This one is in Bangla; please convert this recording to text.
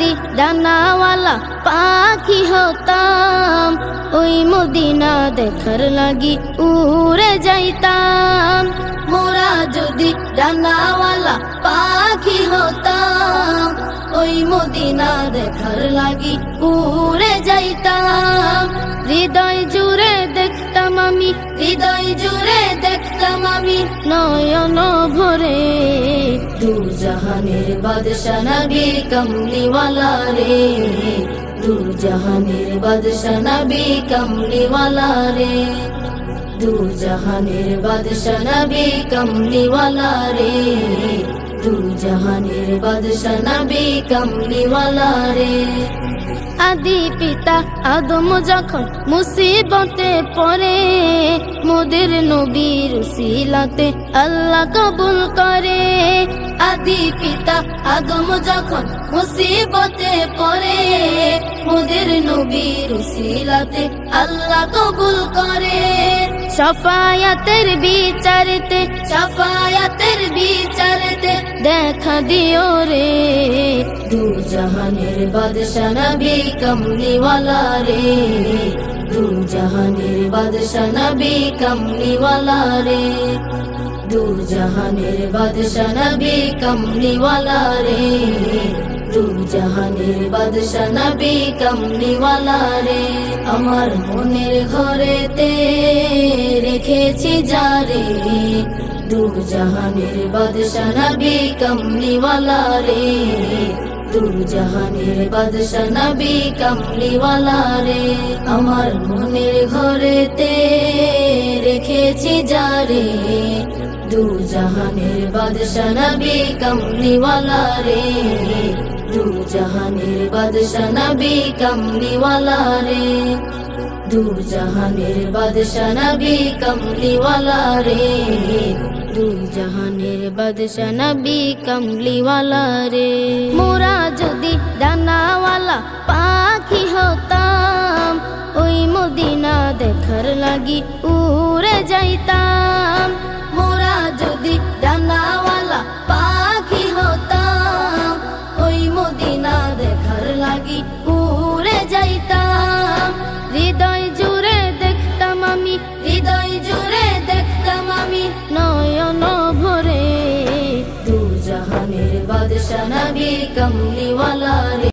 যদি ডানাওয়ালা পাখি হতাম, ওই মদিনা দেখার লাগি উড়ে যাইতাম। মোরা যদি ডানাওয়ালা পাখি হতাম, ওই মদিনা দেখার লাগি উড়ে যাইতাম। হৃদয় জুড়ে দেখতাম আমি, হৃদয় জুড়ে দেখতাম আমি নয়ন ভরে দু জাহানের বাদশা নবী কমলিওয়ালা রে, দু জাহানের বাদশা নবী কমলিওয়ালা রে, দু জাহানের বাদশা নবী কমলিওয়ালা রে, দু জাহানের বাদশা নবী কমলিওয়ালা রে। আদি পিতা আদম যখন মুসিবতে পড়ে, মোদের নবীর উসিলাতে আল্লাহ কবুল করে। আদি পিতা আদম যখন মুসিবতে পড়ে, মোদের নবীর উসিলাতে আল্লাহ কবুল করে। শাফায়াতের বিচারতে, শাফায়াতের বিচারতে দেখা দিও রে দু জাহানের বাদশা নবী কমলিওয়ালা রে, দু জাহানের বাদশা নবী কমলিওয়ালা রে, দু জাহানের বাদশা নবী কমলিওয়ালা রে, দু জাহানের বাদশা নবী কমলিওয়ালা রে। আমার মনের ঘরেতে রেখেছি যারে, দু জাহানের বাদশা নবী কমলিওয়ালা রে, দু জাহানের বাদশা নবী কমলিওয়ালা রে। আমার মনের ঘরেতে রেখেছি যারে, দু জাহানের বাদশা নবী কমলিওয়ালা রে, দু জাহানের বাদশা নবী কমলিওয়ালা রে, দু জাহানের বাদশা নবী কমলিওয়ালা রে, দু জাহানের বাদশা নবী কমলিওয়ালা রে। মোরা যদি ডানাওয়ালা পাখি হতাম, ওই মদিনা দেখার লাগি উড়ে যাইতাম। মোরা যদি ডানাওয়ালা পাখি হতাম, ওই মদিনা দেখার লাগি উড়ে যাইতাম। হৃদয় জুড়ে দেখতাম আমি, হৃদয় জুড়ে দেখতাম আমি নয়ন ভরে দু জাহানের বাদশা নবী কমলিওয়ালা রে।